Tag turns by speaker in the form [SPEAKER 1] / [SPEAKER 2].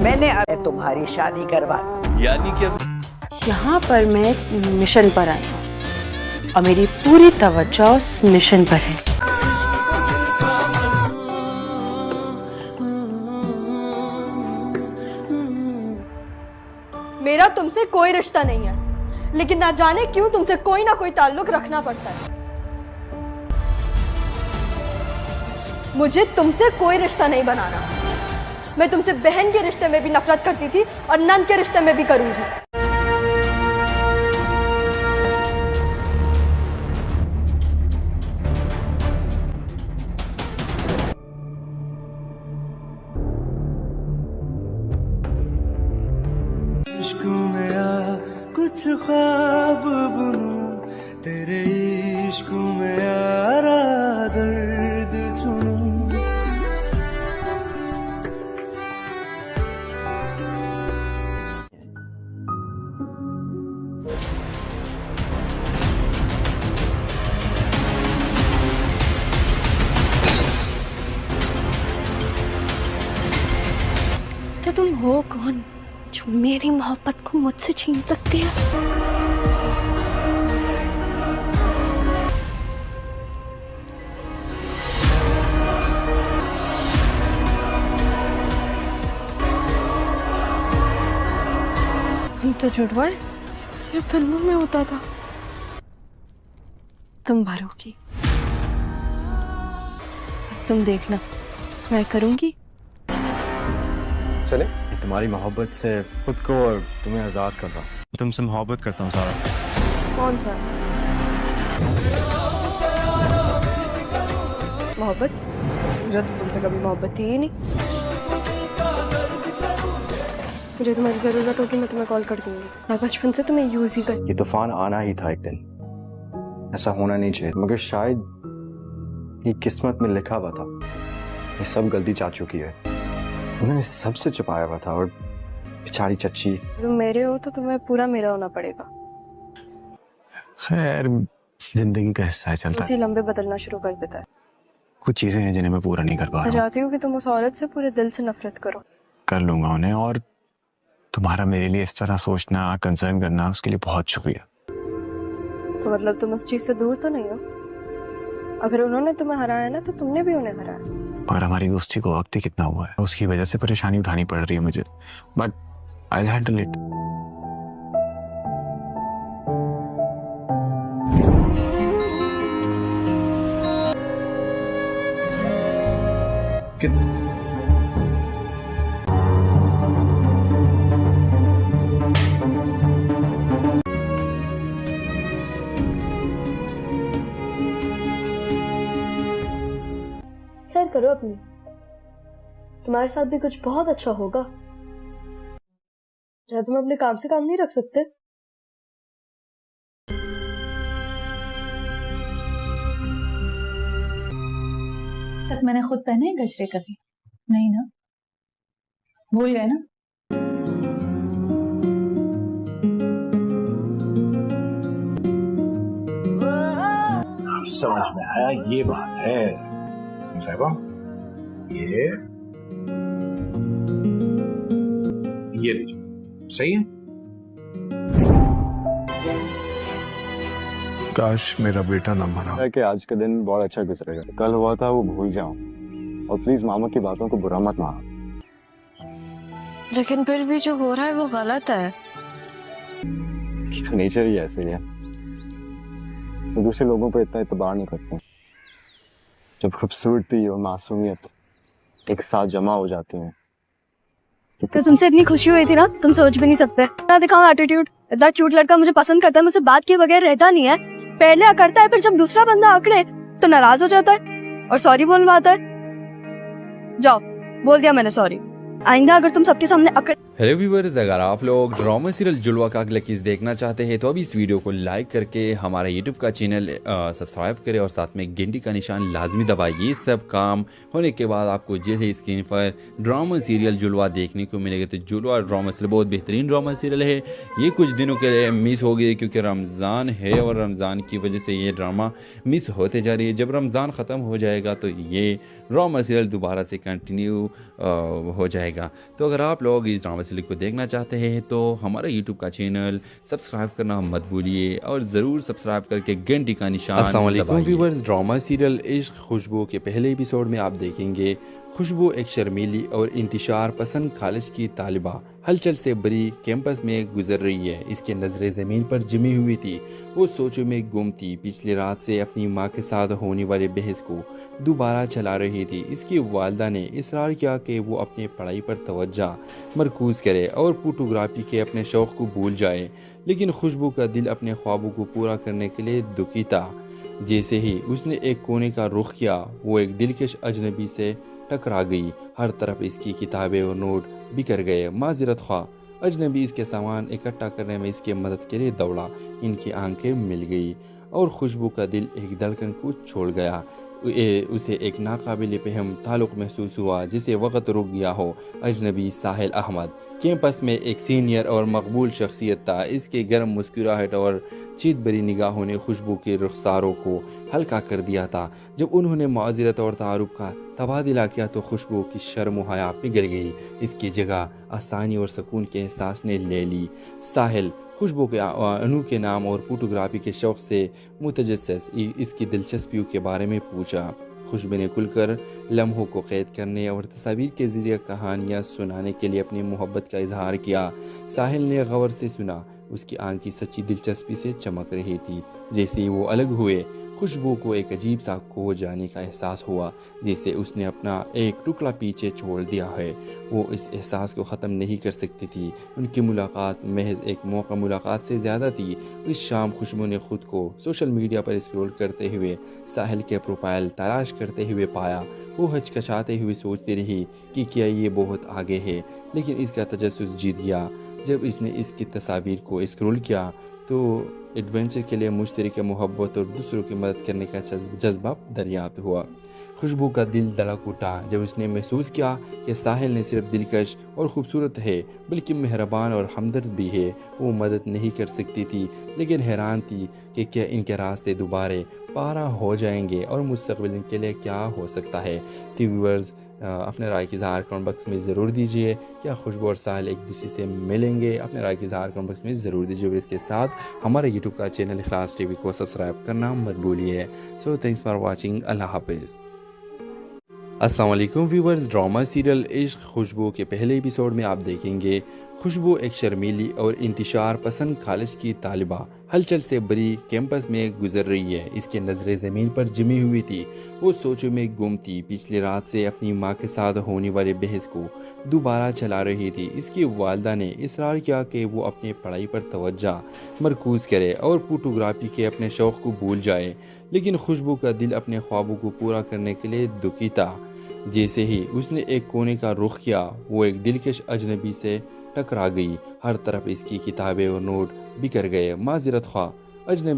[SPEAKER 1] मैंने अब तुम्हारी शादी करवा दी।
[SPEAKER 2] यानी कि
[SPEAKER 3] यहाँ पर मैं एक मिशन पर आई हूँ और मेरी पूरी तवज्जो उस मिशन पर है।
[SPEAKER 4] मेरा तुमसे कोई रिश्ता नहीं है, लेकिन ना जाने क्यों तुमसे कोई ना कोई ताल्लुक रखना पड़ता है। मुझे तुमसे कोई रिश्ता नहीं बनाना। मैं तुमसे बहन के रिश्ते में भी नफरत करती थी और नंद के रिश्ते में भी करूंगी।
[SPEAKER 5] इश्क में आ कुछ ख्वाब बुनूं, तेरे इश्क में यारा दर्द चुनूं।
[SPEAKER 4] तो तुम हो कौन जो मेरी मोहब्बत को मुझसे छीन सकती है? हम तो जुड़वाए, ये तो सिर्फ फिल्मों में होता था। तुम भरोगी, तुम देखना, मैं करूंगी।
[SPEAKER 6] चले? तुम्हारी मोहब्बत से खुद को और तुम्हें आजाद कर रहा हूँ। तुमसे मोहब्बत करता हूँ सारा।
[SPEAKER 4] कौन सा मोहब्बत? मुझे तो तुमसे कभी मोहब्बत थी ही नहीं। मुझे तुम्हारी जरूरत होगी, मैं तुम्हें कॉल कर दूंगी। मैं बचपन से तुम्हें यूज ही कर।
[SPEAKER 6] ये तूफान आना ही था एक दिन, ऐसा होना नहीं चाहिए, मगर शायद ये किस्मत में लिखा हुआ था। ये सब गलती चाचू की है, उन्होंने सबसे छुपाया हुआ था। और बेचारी चच्ची।
[SPEAKER 4] तुम मेरे हो तो तुम्हें पूरा मेरा होना पड़ेगा।
[SPEAKER 6] खैर, जिंदगी का हिस्सा है, चलता है।
[SPEAKER 4] उसी लंबे बदलना शुरू कर देता है।
[SPEAKER 6] कुछ चीजें हैं जिन्हें मैं पूरा नहीं कर पा
[SPEAKER 4] मैं
[SPEAKER 6] रहा हूँ।
[SPEAKER 4] चाहती हूँ कि तुम उस औरत से पूरे दिल से नफरत करो।
[SPEAKER 6] कर लूंगा उन्हें, और तुम्हारा मेरे लिए इस तरह सोचना, कंसर्न करना, उसके लिए बहुत शुक्रिया।
[SPEAKER 4] तो मतलब तुम उस चीज से दूर तो नहीं हो? अगर उन्होंने तुम्हें हराया ना, तो तुमने भी उन्हें हराया।
[SPEAKER 6] और हमारी दोस्ती को वक्त ही कितना हुआ है, उसकी वजह से परेशानी उठानी पड़ रही है मुझे, but I will handle it.
[SPEAKER 4] खैर करो अपनी, तुम्हारे साथ भी कुछ बहुत अच्छा होगा। क्या तुम अपने काम से काम नहीं रख सकते?
[SPEAKER 7] तक मैंने खुद पहने हैं गजरे कभी? नहीं ना, भूल गए ना?
[SPEAKER 8] समझ में आया, ये बात है साहिबा। ये लीजिए, सही है।
[SPEAKER 9] काश मेरा बेटा न मरा।
[SPEAKER 6] कि आज का दिन बहुत अच्छा गुजरेगा। कल हुआ था वो भूल जाओ, और प्लीज मामा की बातों को बुरा मत मानो।
[SPEAKER 4] लेकिन फिर भी जो हो रहा है वो गलत है।
[SPEAKER 6] तो नेचर ही ऐसे ही है, तो दूसरे लोगों पर इतना इतबार नहीं करते। जब खूबसूरती और मासूमियत एक साथ जमा हो जाती हैं,
[SPEAKER 4] तो तुमसे इतनी खुशी हुई थी ना, तुम सोच भी नहीं सकते। इतना दिखाऊं एटीट्यूड, इतना क्यूट लड़का मुझे पसंद करता है, मुझसे बात किए बगैर रहता नहीं है। पहले करता है, फिर जब दूसरा बंदा आकड़े तो नाराज हो जाता है और सॉरी बोलवाता है। जाओ, बोल दिया मैंने सॉरी। आइंदा अगर तुम सबके सामने अकड़
[SPEAKER 2] हेलो व्यूअर्स, अगर आप लोग ड्रामा सीरियल जुलवा का अगला किस देखना चाहते हैं तो अभी इस वीडियो को लाइक करके हमारा यूट्यूब का चैनल सब्सक्राइब करें और साथ में घंटी का निशान लाजमी दबाएं। ये सब काम होने के बाद आपको जल्द ही स्क्रीन पर ड्रामा सीरियल जुलवा देखने को मिलेगा। तो जुलवा ड्रामा सीरियल बहुत बेहतरीन ड्रामा सीरियल है। ये कुछ दिनों के लिए मिस हो गई क्योंकि रमज़ान है और रमज़ान की वजह से ये ड्रामा मिस होते जा रही है। जब रमज़ान ख़त्म हो जाएगा तो ये ड्रामा सीरियल दोबारा से कंटिन्यू हो जाएगा। तो अगर आप लोग इस ड्रामा सीरियल को देखना चाहते हैं तो हमारा यूट्यूब का चैनल सब्सक्राइब करना मत भूलिए और ज़रूर सब्सक्राइब करके घंटी का निशान। अस्सलाम वालेकुम व्यूअर्स, ड्रामा सीरियल इश्क खुशबू के पहले एपिसोड में आप देखेंगे खुशबू एक शर्मीली और इंतशार पसंद कॉलेज की तालिबा हलचल से भरी कैंपस में गुजर रही है। इसकी नज़रें ज़मीन पर जमी हुई थी। वो सोचों में गुम थी। पिछली रात से अपनी माँ के साथ होने वाले बहस को दोबारा चला रही थी। इसकी वालिदा ने इसरार किया कि वो अपनी पढ़ाई पर तवज्जो मरकूज़ करे और फोटोग्राफी के अपने शौक़ को भूल जाए। लेकिन खुशबू का दिल अपने ख्वाबों को पूरा करने के लिए दुखी था। जैसे ही उसने एक कोने का रुख किया वो एक दिलकश अजनबी से टकरा गई। हर तरफ इसकी किताबें और नोट बिखर गए। माजरत ख्वाह अजनबी इसके सामान इकट्ठा करने में इसकी मदद के लिए दौड़ा। इनकी आंखें मिल गई और खुशबू का दिल एक धड़कन को छोड़ गया। उसे एक नाकाबिल फहम ताल्लुक़ महसूस हुआ जिसे वक़्त रुक गया हो। अजनबी साहिल अहमद कैंपस में एक सीनियर और मकबूल शख्सियत था। इसके गर्म मुस्कुराहट और चीत भरी निगाहों ने खुशबू के रुखसारों को हल्का कर दिया था। जब उन्होंने माज़रत और तारुफ का तबादला किया तो खुशबू की शर्म व हया पिघल गई। इसकी जगह आसानी और सुकून के एहसास ने ले ली। साहिल खुशबू के अनूखे नाम और फोटोग्राफी के शौक़ से मुतजस्सिस इसकी दिलचस्पियों के बारे में पूछा। खुशबू ने खुलकर लम्हों को कैद करने और तस्वीर के ज़रिए कहानियाँ सुनाने के लिए अपनी मोहब्बत का इजहार किया। साहिल ने गौर से सुना। उसकी आंखें सच्ची दिलचस्पी से चमक रही थी। जैसे ही वो अलग हुए खुशबू को एक अजीब सा खो जाने का एहसास हुआ, जैसे उसने अपना एक टुकड़ा पीछे छोड़ दिया है। वो इस एहसास को ख़त्म नहीं कर सकती थी। उनकी मुलाकात महज एक मौका मुलाकात से ज़्यादा थी। इस शाम खुशबू ने खुद को सोशल मीडिया पर स्क्रॉल करते हुए साहिल के प्रोफाइल तलाश करते हुए पाया। वो हिचकिचाते हुए सोचती रही कि क्या ये बहुत आगे है, लेकिन इसका तजस्सुस जीत गया। जब इसने इसकी तस्वीर को स्क्रॉल किया तो एडवेंचर के लिए मुश्तरक मोहब्बत और दूसरों की मदद करने का जज्बा दरियाफ्त हुआ। खुशबू का दिल धड़क उठा जब उसने महसूस किया कि साहिल ने सिर्फ दिलकश और ख़ूबसूरत है बल्कि मेहरबान और हमदर्द भी है। वो मदद नहीं कर सकती थी लेकिन हैरान थी कि क्या इनके रास्ते दोबारा पारा हो जाएंगे और मुस्तक़बिल के लिए क्या हो सकता है। तो व्यूअर्स, अपने राय की इज़हार कमेंट बॉक्स में ज़रूर दीजिए। क्या खुशबू और साहिल एक दूसरे से मिलेंगे? अपने राय की इज़हार कमेंट बॉक्स में ज़रूर दीजिए। और इसके साथ हमारे यूट्यूब का चैनल इखलास टीवी को सब्सक्राइब करना मत भूलिए। So thanks for watching. अल्लाह हाफिज़। अस्सलाम वालेकुम व्यूअर्स, ड्रामा सीरियल इश्क खुशबू के पहले एपिसोड में आप देखेंगे खुशबू एक शर्मीली और इंतशार पसंद कॉलेज की तालिबा हलचल से भरी कैंपस में गुजर रही है। इसकी नज़रें ज़मीन पर जमी हुई थी। वो सोचों में गुम थी। पिछली रात से अपनी माँ के साथ होने वाले बहस को दोबारा चला रही थी। इसकी वालिदा ने इसरार किया कि वो अपनी पढ़ाई पर तवज्जो मरकूज़ करे और फोटोग्राफी के अपने शौक़ को भूल जाए। लेकिन खुशबू का दिल अपने ख्वाबों को पूरा करने के लिए दुखी था। जैसे ही उसने एक कोने का रुख किया वो एक दिलकश अजनबी से टकरा गई। हर तरफ इसकी किताबें और नोट बिखर गए। माजरत ख्वाह अजनबी